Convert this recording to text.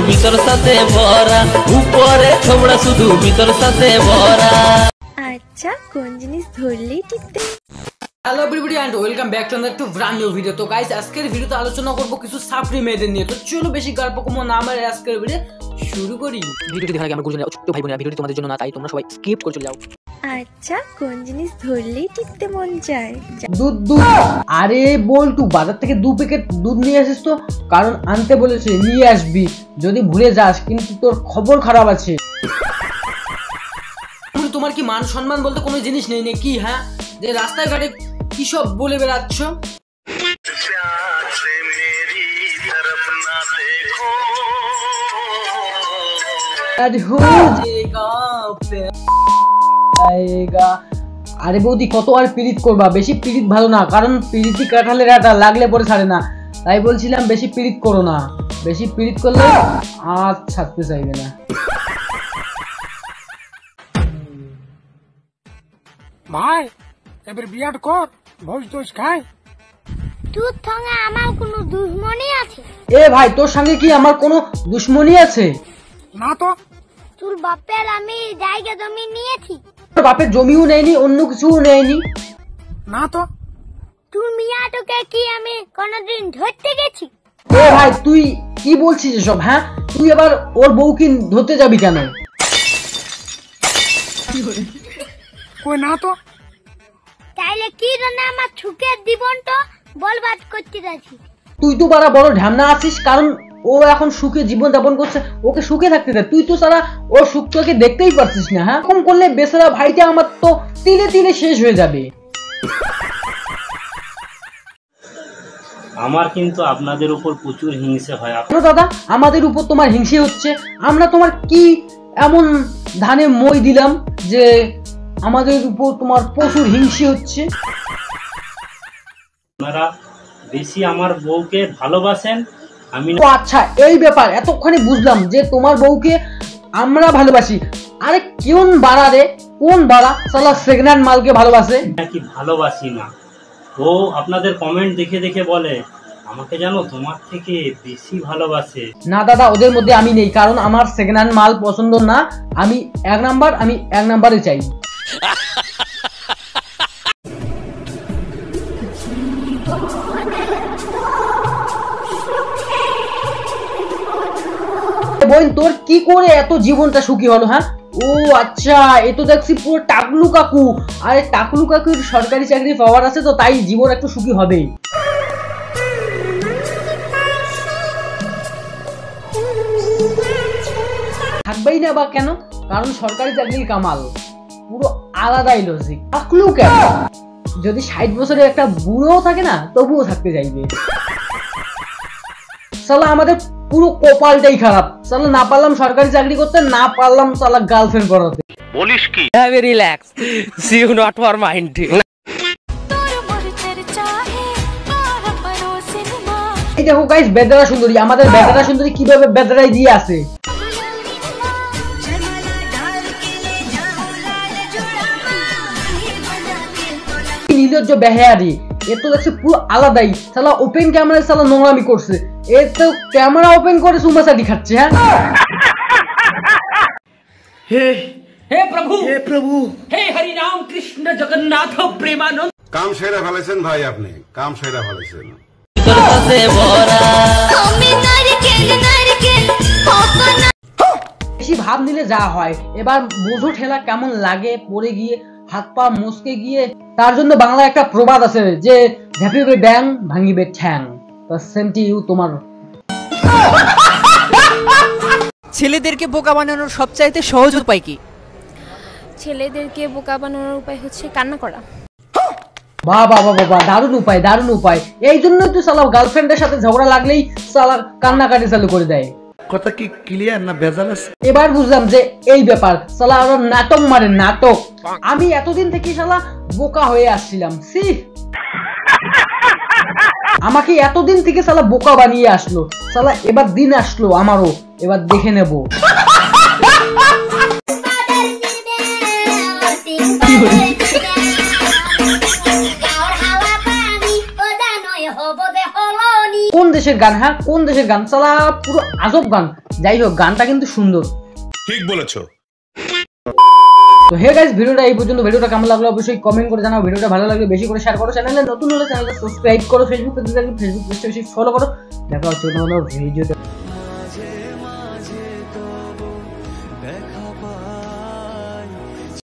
ভিতর সাথে ভরা, উপরে ছোবড়া শুধু ভিতর সাথে ভরা। আচ্ছা, কোন জিনিস ধরলেই টিপতে। Hello everybody and welcome back to another brand new video. তো গাইস, আজকের ভিডিওতে আলোচনা করব কিছু সাপরি মেয়েদের নিয়ে। তো চলো বেশি গল্প কম না আমার আজকের ভিডিও শুরু করি। ভিডিওটি দেখার আগে আমার গুরুজনেরা ছোট্ট ভাই বোনেরা, ভিডিওটি তোমাদের জন্য না, তাই তোমরা সবাই স্কিপ করে চলে যাও। আচ্ছা, কোন জিনিস ধরলেই টিপতে মন চায়? দুধ। আরে বল, তুই বাজার থেকে 2 প্যাকেট দুধ নিয়ে আসিস তো, কারণ আনতে বলেছে, নিয়ে আসবি। যদি ভুলে যাস কিন্তু তোর খবর খারাপ আছে। তোমার কি মান সম্মান বলতে কোনো জিনিস নেই নাকি? হ্যাঁ, যে রাস্তায় ঘাটে কি সব বলে বেড়াচ্ছ? আরে বৌদি, কত আর পিরিত করবা? বেশি পিরিত ভালো না, কারণ পিরিতি কাঁঠালের আটা, লাগলে পরে ছাড়ে না। তাই বলছিলাম বেশি পিরিত করো না, বেশি পিরিত করলে আর ছাড়তে চাইবে না। ভাই এবার বিয়াট কর, ভোজ দোষ খাই। তোর সঙ্গে আমার কোনো দুশ্মনী আছে? এ ভাই, তোর সঙ্গে কি আমার কোনো দুশ্মনী আছে? না তো। তোর বাপের আমি জায়গা জমি নিয়েছি। তোর বাপের জমিও নেয়নি, অন্য কিছুও নেয়নি। না তো। তোর মিয়াটাকে কি আমি কোনোদিন ধরতে গেছি? এ ভাই, তুই কি বলছিস এসব? হ্যাঁ, তুই এবার ওর বউকে ধরতে যাবি কেন? কই না তো। তাইলে কি জন্য আমার সুখের জীবনটা বরবাদ করতে যাচ্ছি? তুই তো বারা বড় ঢ্যামনা আছিস, কারণ ও এখন সুখে জীবন যাপন করছে, ওকে সুখে থাকতে দে। তুই তো সারা ওর সুখটাকে দেখতেই পারছিস না। হ্যাঁ, কম করলে বেচারা ভাইটা আমার তো তিলে তিলে শেষ হয়ে যাবে। আমার কিন্তু আপনাদের উপর প্রচুর হিংসে হয়। কেন দাদা, আমাদের উপর তোমার হিংসে হচ্ছে? আমরা তোমার কি এমন ধানে মই দিলাম যে আমাদের উপর তোমার প্রচুর হিংসে হচ্ছে? আপনারা বেশি আমার বউকে ভালোবাসেন। আমি ও আচ্ছা, এই ব্যাপার। এতক্ষণে বুঝলাম যে তোমার বউকে আমরা ভালোবাসি। আরে কোন বাড়া রে, কোন বাড়া শালা প্রেগন্যান্ট মালকে ভালোবাসে? নাকি ভালোবাসি না, ও আপনাদের কমেন্ট দেখে দেখে বলে আমাকে জানো তোমার থেকে বেশি ভালোবাসে। না দাদা, ওদের মধ্যে আমি নেই, কারণ আমার সেকেন্ড মাল পছন্দ না। আমি এক নাম্বারে চাই। বোন, তোর কি করে এত জীবনটা সুখী হলো? হ্যাঁ, ও আচ্ছা, এ তো দেখছি পুরো টাকলু কাকু। আরে টাকলু কাকুর সরকারি চাকরি পাওয়ার আছে, তো তাই জীবন একটু সুখী হবেই। থাকবেই না বা কেন? কারণ সরকারি চাকরির কামাল পুরো আলাদাই লজিক। টাকলু কেন? যদি 60 বছরের একটা বুড়োও থাকে না, তবুও থাকতে চাইবে। সালা আমাদের পুরো কপালটাই খারাপ। সালা না পারলাম সরকারি চাকরি করতে, না পারলাম সালা গার্লফ্রেন্ড করাতে। বলিস কি? Have a relax, see you not for mind. এই দেখো গাইস, বেদরা সুন্দরী, আমাদের বেদরা সুন্দরী কিভাবে বেদরাই দিয়ে আছে। নির্লজ্জ বেহায়ারি, এ তো দেখছে পুরো আলাদাই। সালা ওপেন ক্যামেরায় সালা নোংরামি করছে। এ তো ক্যামেরা ওপেন করে সুমাসাদি খাচ্ছে। হ্যাঁ, হে প্রভু, হে হরি রাম কৃষ্ণ জগন্নাথ প্রেমানন্দ। কাম সেরা ফেলেছেন ভাই, আপনি কাম সেরা ফেলেছেন। ভিতর সাথে ভরা। বেশি ভাব নিলে যা হয়। এবার বোঝো ঠেলা কেমন লাগে পড়ে গিয়ে, হাত পা মুসকে গিয়ে। তার জন্য বাংলায় একটা প্রবাদ আছে যে ঝাঁপিবে ব্যাং ভাঙিবে ঠ্যাং। সেমটি ইউ তোমার। ছেলেদেরকে বোকা বানানোর সবচাইতে সহজ উপায় কি? ছেলেদেরকে বোকা বানানোর উপায় হচ্ছে কান্না করা। বাহ বাহ বাহ বাহ, দারুণ উপায়, দারুণ উপায়। এই জন্যই তো সালা গার্লফ্রেন্ডের সাথে ঝগড়া লাগলেই সালা কান্নাকাটি চালু করে দেয়। কথা কি ক্লিয়ার না ভেজাল আছে? এবার বুঝলাম যে এই ব্যাপার। সালা ওরা নাটক মারে, নাটক। আমি এতদিন থেকে সালা বোকা হয়ে আসছিলাম। সি, আমাকে এতদিন থেকে সালা বোকা বানিয়ে আসলো। সালা এবার দিন আসলো আমারও, এবার দেখে নেব। কোন দেশের গান? হ্যাঁ, কোন দেশের গান? সালা পুরো আজব গান। যাই হোক গানটা কিন্তু সুন্দর। ঠিক বলেছো। তো হে গাইস, ভিডিওটা এই পর্যন্ত। ভিডিওটা কেমন লাগলো অবশ্যই কমেন্ট করে জানাও। ভিডিওটা ভালো লাগলে বেশি করে শেয়ার করো, চ্যানেলে নতুন হলে চ্যানেলটা সাবস্ক্রাইব করো, ফেসবুক পেজে বেশি বেশি ফলো করো। দেখা হচ্ছে অন্য ভিডিওতে।